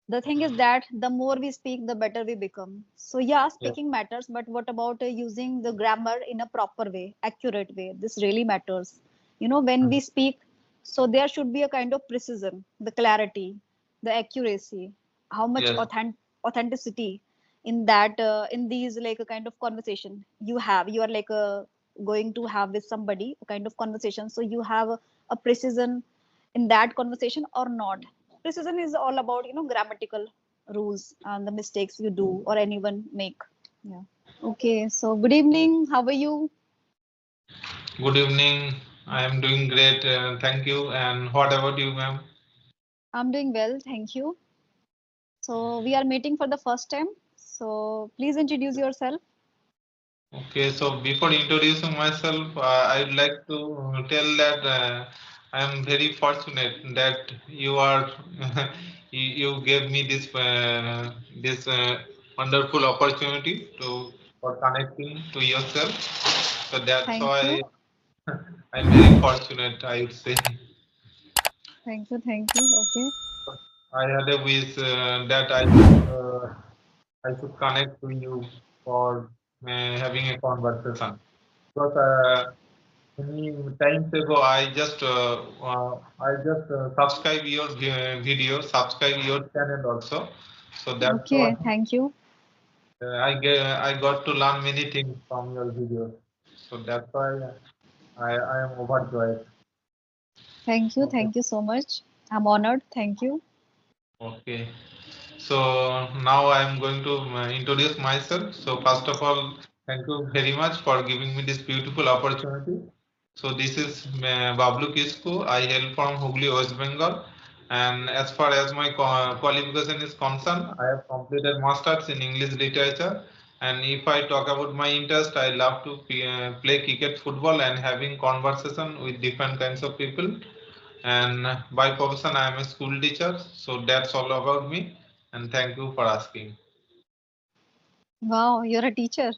The thing is that the more we speak, the better we become. So yeah, Yes. speaking matters, but what about using the grammar in a proper way, accurate way? This really matters. When we Mm. speak, so there should be a kind of precision, the clarity, the accuracy, how much Yes. authenticity in that in these like a kind of conversation you are like going to have with somebody a kind of conversation, so you have a precision in that conversation or not. Precision is all about grammatical rules and the mistakes you do or anyone make. Yeah. Okay, so good evening, how are you? Good evening. I am doing great. Thank you. And what about you, ma'am? I'm doing well, thank you. So we are meeting for the first time, so please introduce yourself. Okay, so before introducing myself, I'd like to tell that I am very fortunate that you are you gave me this wonderful opportunity to for connecting to yourself. So that's Thank you. why I'm very fortunate, I would say. Thank you. Okay. I had a wish that I should connect to you for having a conversation. Because many times ago, I just subscribe your video, subscribe your channel also. So that's why Okay, thank you. I got to learn many things from your videos. So that's why I am overjoyed. Okay. Thank you so much. I'm honored. Thank you. Okay. So now I am going to introduce myself. So first of all, thank you very much for giving me this beautiful opportunity. So this is Bablu Kisku. I hail from Hooghly, West Bengal. And as far as my qualification is concerned, I have completed masters in English literature. And if I talk about my interest, I love to play cricket, football, and having conversation with different kinds of people. And by profession, I am a school teacher. So that's all about me. And thank you for asking. Wow, you're a teacher.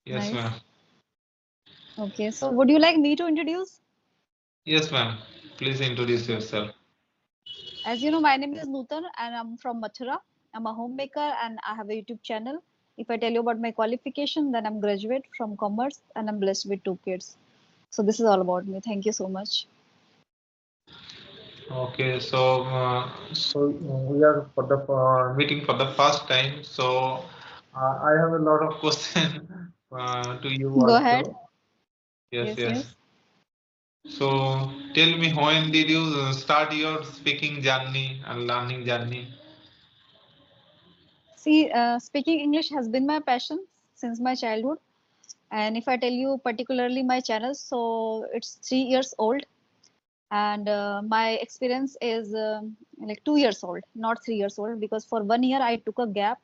Yes, ma'am. Nice. Okay, so would you like me to introduce? Yes, ma'am. Please introduce yourself. As you know, my name is Nutan and I'm from Mathura. I'm a homemaker and I have a YouTube channel. If I tell you about my qualification, then I'm graduate from commerce and I'm blessed with two kids. So this is all about me. Thank you so much. Okay, so we are for the meeting for the first time. So I have a lot of questions to you Go ahead. also. Yes, Yes, yes. yes. So tell me, when did you start your speaking journey and learning journey? See, speaking English has been my passion since my childhood. And if I tell you particularly my channel, so it's 3 years old. And my experience is like 2 years old, not 3 years old, because for 1 year I took a gap.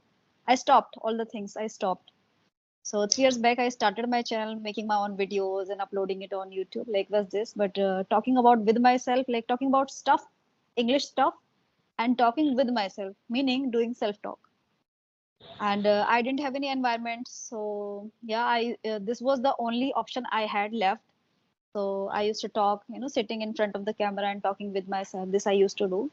I stopped all the things. I stopped. So 3 years back, I started my channel, making my own videos and uploading it on YouTube, like was this. But talking about with myself, like talking about stuff, English stuff, and talking with myself, meaning doing self-talk. And I didn't have any environment, so yeah, I this was the only option I had left. So I used to talk, sitting in front of the camera and talking with myself. This I used to do,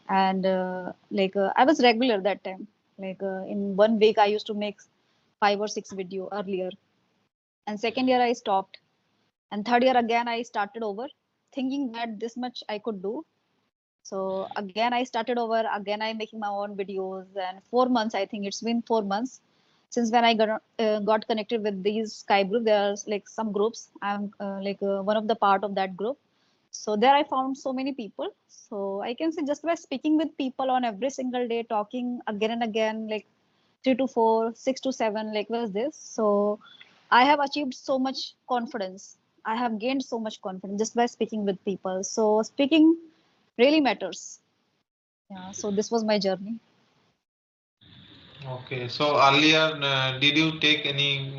and I was regular that time. In 1 week, I used to make 5 or 6 video earlier. And second year I stopped, and third year again I started over, thinking that this much I could do. So again I started over. Again I making my own videos, and 4 months, I think it's been 4 months since when I got connected with these Skype group. There's like some groups. I'm one of the part of that group. So there I found so many people. So I can say just by speaking with people on every single day, talking again and again, like 3 to 4, 6 to 7, like was this. So I have achieved so much confidence. I have gained so much confidence just by speaking with people. So speaking really matters. Yeah. So this was my journey. Okay, so earlier, did you take any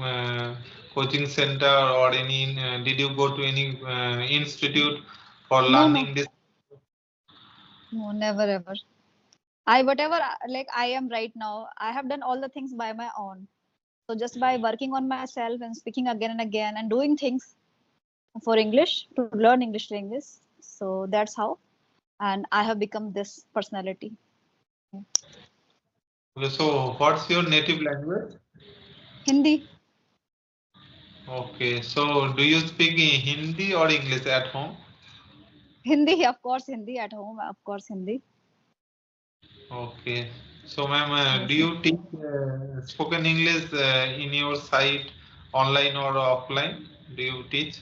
coaching center or did you go to any institute for No, no, learning this? no, never ever. I whatever like I am right now, I have done all the things by my own. So just by working on myself and speaking again and again and doing things for English to learn English language. So that's how, and I have become this personality. Okay, so what's your native language? Hindi. Okay, so do you speak in Hindi or English at home? Hindi, of course, Hindi at home, of course, Hindi. Okay, so ma'am, do Yes. you teach spoken English in your site, online or offline? Do you teach?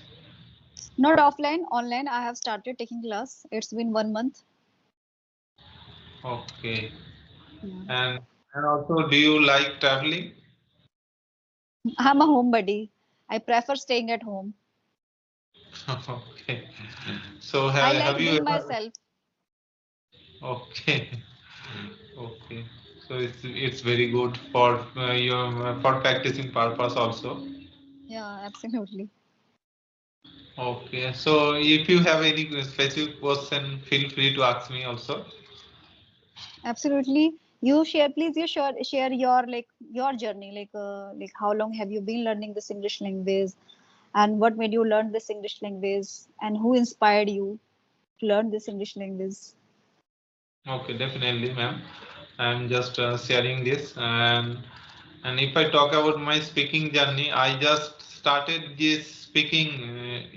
Not offline, online. I have started taking class. It's been 1 month. Okay, Yeah. and also, do you like traveling? I'm a homebody. I prefer staying at home. Okay, so I have like you being ever? myself. Okay, okay. So it's very good for your for practicing purpose also. Yeah, absolutely. Okay, so if you have any specific question, feel free to ask me also. Absolutely. You share, please. You share your your journey. Like how long have you been learning this English language, and what made you learn this English language, and who inspired you to learn this English language? Okay, definitely, ma'am. I'm just sharing this, and if I talk about my speaking journey, I just started this speaking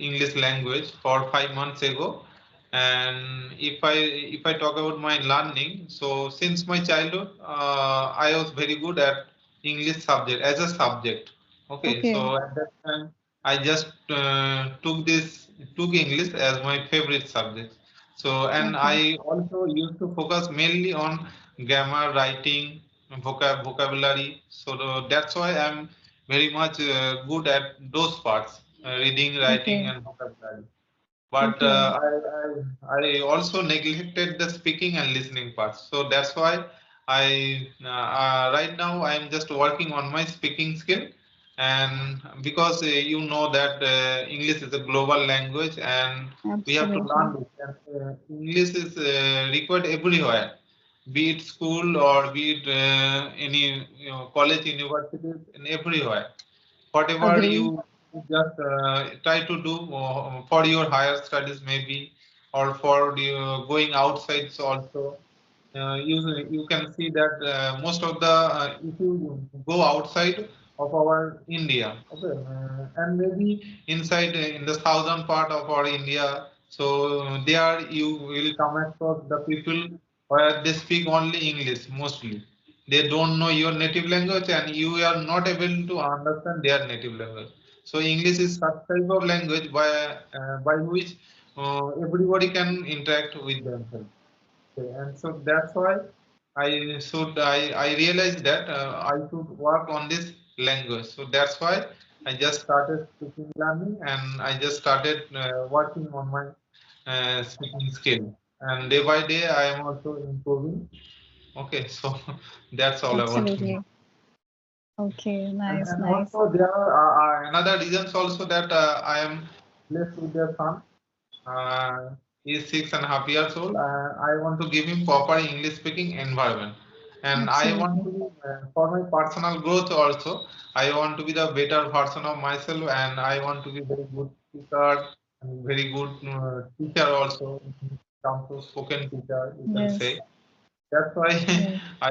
English language for 5 months ago. And if I talk about my learning, so since my childhood, I was very good at English subject as a subject. Okay, Okay. so at that time, I just took English as my favorite subject. So, and Okay. I also used to focus mainly on grammar, writing, vocabulary. So that's why I'm very much good at those parts, reading, writing, Okay. and vocabulary. But Okay. I also neglected the speaking and listening parts. So that's why right now I'm just working on my speaking skill. And because you know that English is a global language and we have to Absolutely. learn it. And, English is required everywhere, be it school or be it any college, universities, and everywhere. Whatever Agree. you just try to do for your higher studies maybe, or for going outside also, you can see that most of the if you go outside of our India, okay, and maybe inside in the southern part of our India, so there you will come across the people where they speak only English mostly. They don't know your native language, and you are not able to understand their native language. So English is such type of language by which everybody can interact with themselves. Okay, and so that's why I realized that I should work on this language. So that's why I just started speaking learning, and I just started working on my speaking skill. And day by day, I am also improving. Okay, so that's all about me. Absolutely. Okay. Nice. And Nice. also there are another reasons also that I am blessed with their son. Uh, he's 6.5 years old. I want to give him proper English speaking environment, and I want Absolutely. to for my personal growth also. I want to be the better version of myself, and I want to be very good speaker and very good teacher also. Come to spoken teacher, you can Yes. say. That's why Yes. I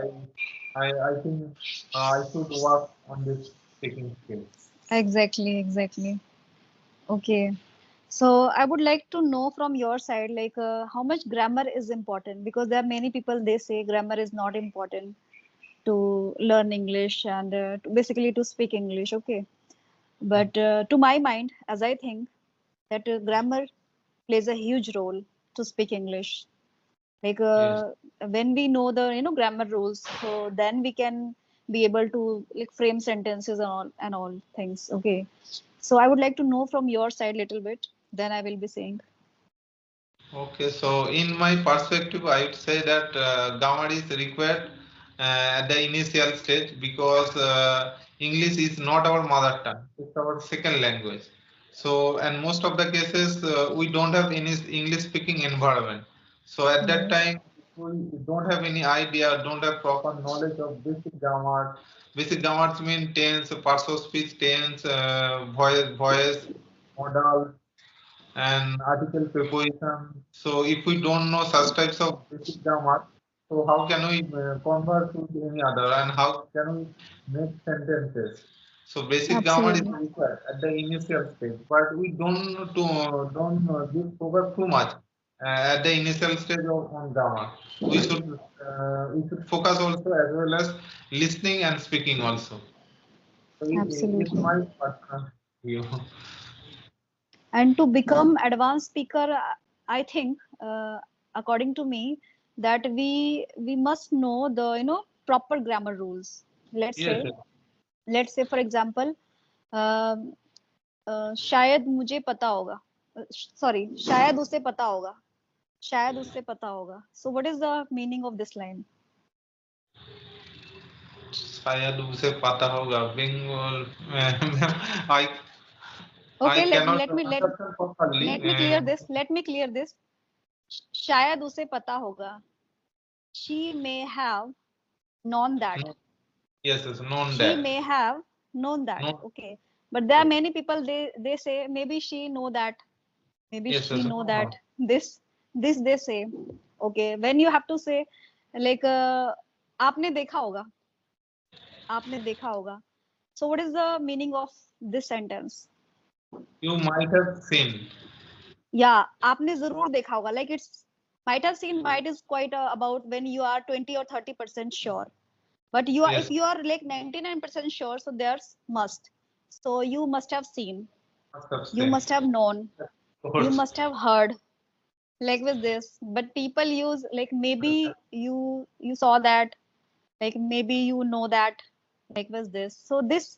I think I should work on this speaking skill. Exactly. Exactly. Okay. So I would like to know from your side, how much grammar is important, because there are many people they say grammar is not important to learn English and basically to speak English. Okay. But to my mind, as I think that grammar plays a huge role to speak English. Like Yes. when we know the grammar rules, so then we can be able to like frame sentences and all things. Okay. So I would like to know from your side little bit. Then I will be saying. Okay, so in my perspective, I would say that grammar is required at the initial stage because English is not our mother tongue; it's our second language. So, and most of the cases we don't have any English speaking environment. So at that Yes. time, we don't have any idea, don't have proper knowledge of basic grammar. Basic grammars mean tense, parts of speech, tense, voice, modal, and article preposition. So if we don't know such types of basic grammar, So how can we converse with any other, and how can we make sentences? So basic grammar is Absolutely. required at the initial stage, but we don't give focus too much at the initial stage of on grammar. We should focus also as well as listening and speaking also. So it's Absolutely. my personal view. And to become advanced speaker, I think, according to me, that we must know the proper grammar rules. let's say Yes, yes. let's say for example, शायद मुझे पता होगा, sorry, शायद उसे पता होगा, शायद उसे पता होगा. So what is the meaning of this line? शायद उसे पता होगा Bengal. I Okay, I let cannot let me let understand properly. let me clear this. Let me clear this. शायद उसे पता होगा. She may have known that. No, yes, yes, known She that. may have known that. No, Okay, but there are many people, they say maybe she know that, maybe yes, she yes, know no, that. no. This they say. Okay, when you have to say like आपने देखा होगा, आपने देखा होगा. So what is the meaning of this sentence? You might have seen. Yeah, आपने जरूर देखा होगा. Like it's might have seen, might is quite about when you are 20 or 30% sure. But you are, if Yes, you are like 99% sure, so there's must. So you must have seen, must have you seen. must have known, Of you course. must have heard, like with this. But people use like maybe you saw that, like maybe you know that, like with this. So this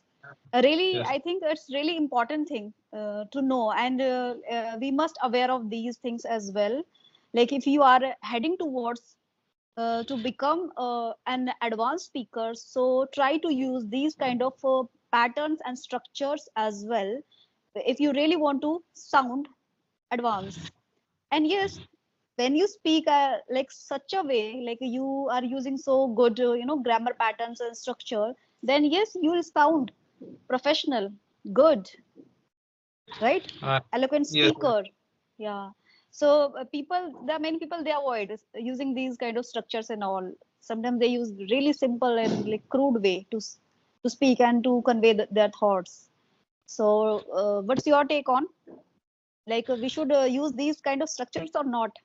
really, Yes. I think it's really important thing to know, and we must aware of these things as well. Like if you are heading towards to become an advanced speaker, so try to use these kind of patterns and structures as well if you really want to sound advanced. And yes, when you speak like such a way, like you are using so good grammar patterns and structure, then yes, you will sound professional, good, right? Uh, Eloquent yes. speaker. Yeah. So people, there are many people, they avoid using these kind of structures and all. Sometimes they use really simple and like crude way to speak and to convey their thoughts. So what's your take on, like we should use these kind of structures or not?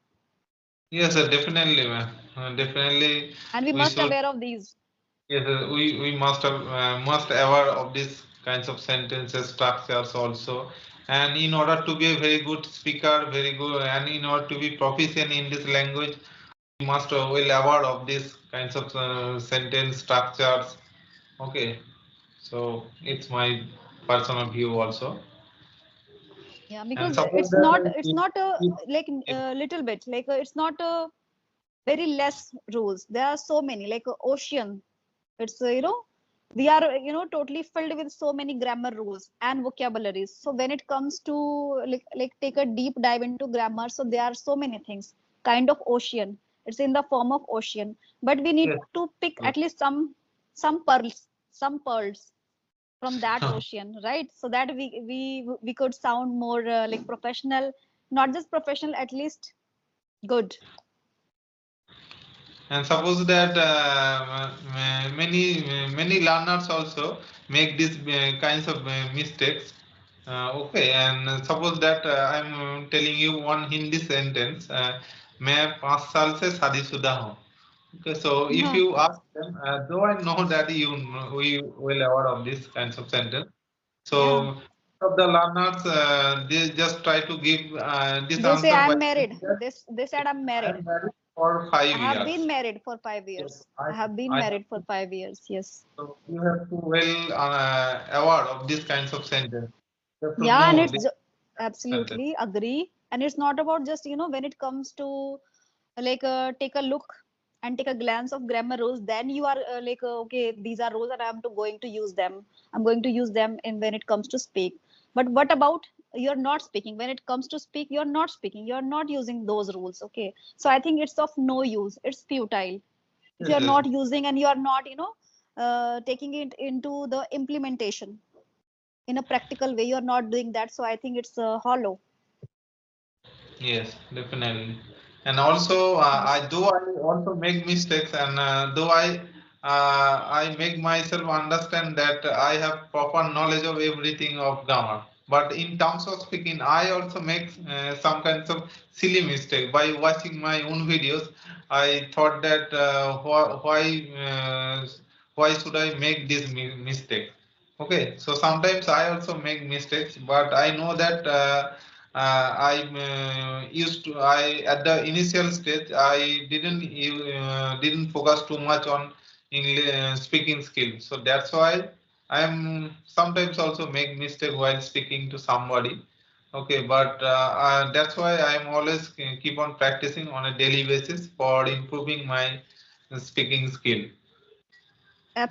Yes, definitely, ma'am. Definitely, And we we must should. aware of these. Yes, we must aware of these kinds of sentences structures also, and in order to be a very good speaker, very good, and in order to be proficient in this language, we must well aware of these kinds of sentence structures. Okay, so it's my personal view also. Yeah, And because suppose it's that not, it's not if, like if a little bit, like it's not very less rules. There are so many, like ocean. It's we are totally filled with so many grammar rules and vocabularies. So when it comes to like take a deep dive into grammar, so there are so many things, kind of ocean. It's in the form of ocean, but we need yes, to pick at least some pearls from that ocean, right? So that we could sound more like professional, not just professional, at least good. and suppose that many learners also make these kinds of mistakes. Okay, and suppose that I'm telling you one Hindi sentence. मैं 5 साल से शादीशुदा हूँ. Okay, so if Yeah, you ask them, though I know that we will aware of this kinds of sentence. So yeah. of the learners, they just try to give this They say answer by I'm saying married. that They said I'm I married. am married for I five have been years. married for 5 years. Yes, I have been I have married for to, 5 years. Yes. so you have to well aware of these kinds of sentence. You have to Yeah, and know it's this sentence. absolutely agree. And it's not about just when it comes to like take a look and take a glance of grammar rules. Then you are like okay, these are rules and I'm to going to use them. I'm going to use them in when it comes to speak. But what about you're not speaking? When it comes to speak, you're not speaking. You're not using those rules. Okay. So I think it's of no use. It's futile if Yes, you're yes, not using and you are not taking it into the implementation in a practical way. You're not doing that, so I think it's hollow. yes, definitely. And also Yes. I also make mistakes, and though I make myself understand that I have proper knowledge of everything of grammar, but in terms of speaking I also make some kinds of silly mistake. By watching my own videos I thought that why should I make this mistake. Okay, so sometimes I also make mistakes, but I know that I used to I at the initial stage I didn't focus too much on English speaking skill. So that's why I'm sometimes also make mistake while speaking to somebody. Okay, but that's why I'm always keep on practicing on a daily basis for improving my speaking skill.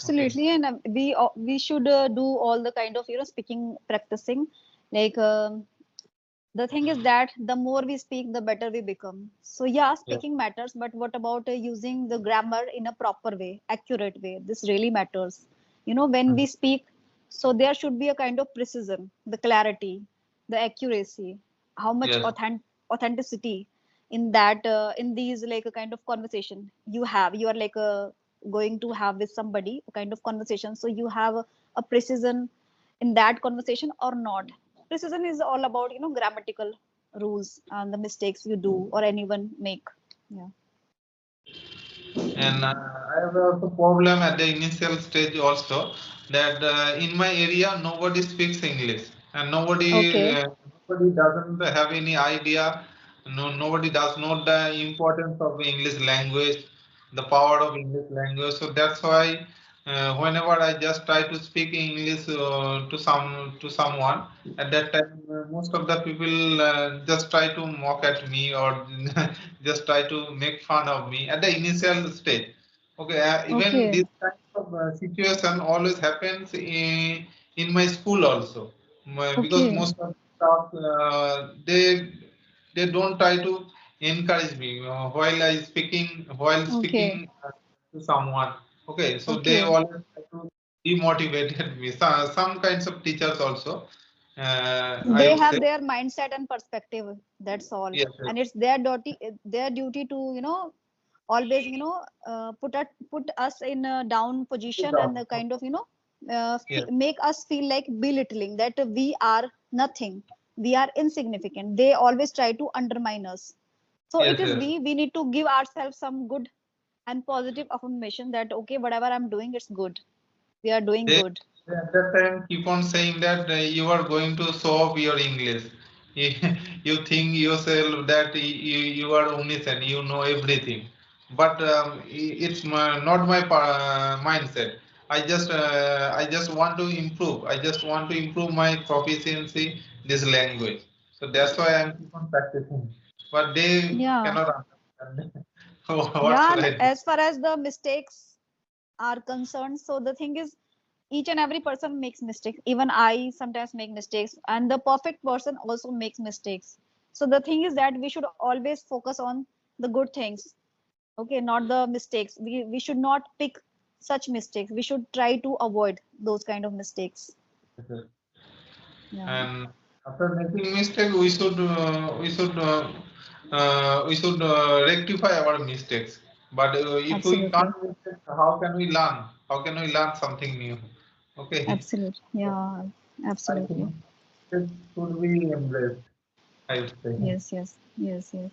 Okay. Absolutely, and we should do all the kind of speaking practicing. Like the thing is that the more we speak, the better we become. So yeah, Yeah. speaking matters, but what about using the grammar in a proper way, accurate way? This really matters. When we Mhm. speak, so there should be a kind of precision, the clarity, the accuracy, how much Yes. authenticity in that in these like a kind of conversation you are like going to have with somebody a kind of conversation, so you have a precision in that conversation or not. Precision is all about grammatical rules and the mistakes you do or anyone make. Yeah. And I have also problem at the initial stage also that in my area nobody speaks English, and Okay. nobody doesn't have any idea. No, nobody does know the importance of English language, the power of English language. So that's why whenever I just try to speak English to someone, at that time most of the people just try to mock at me or just try to make fun of me at the initial stage. Okay, even Okay. this kind of situation always happens in my school also. Because Okay. most of the staff they don't try to encourage me while Okay. speaking to someone. Okay, so they Okay. always try to demotivate me. Some kinds of teachers also, I They would have say. their mindset and perspective, that's all, Yes, yes, and it's their duty to always put us in a down sit position and down. the kind of Yes, make us feel like belittling that we are nothing, we are insignificant. They always try to undermine us. So it yes, is yes. we need to give ourselves some good and positive affirmation that okay, whatever I'm doing, it's good, we are doing They, good. they at that time keep on saying that you are going to show off your English. You, you think yourself that you are omniscient, you know everything. But it's not my mindset. I just want to improve. I just want to improve my proficiency this language. So that's why I'm keep on practicing. But they Yeah. cannot understand. What Yeah, should and I do? as far as the mistakes are concerned, so the thing is, each and every person makes mistakes. Even I sometimes make mistakes, and the perfect person also makes mistakes. So the thing is that we should always focus on the good things, okay, not the mistakes. We should not pick such mistakes. We should try to avoid those kind of mistakes. Yeah, And after making mistake, we should rectify our mistakes. But if we can't absolutely, mistake, how can we learn? How can we learn something new? Okay, absolutely. so Yeah, I think absolutely. this should be embraced, I would say. Yes, yes, yes, yes.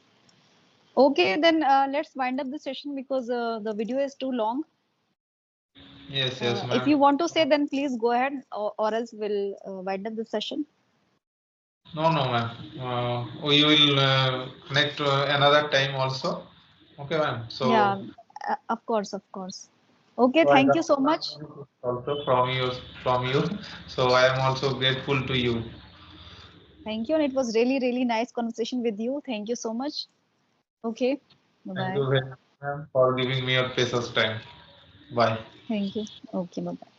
Okay, then let's wind up the session because the video is too long. Yes, yes, If ma'am. you want to say, then please go ahead, or else we'll wind up the session. No, no, ma'am. We will connect another time also. Okay, ma'am. Yeah, So, of course, of course. Okay, so I thank you got so learn much. many things also from you. So I am also grateful to you. Thank you, and it was really, really nice conversation with you. Thank you so much. Okay, bye Thank bye. you very much, ma'am, for giving me your precious time. Bye. Thank you. Okay, bye bye.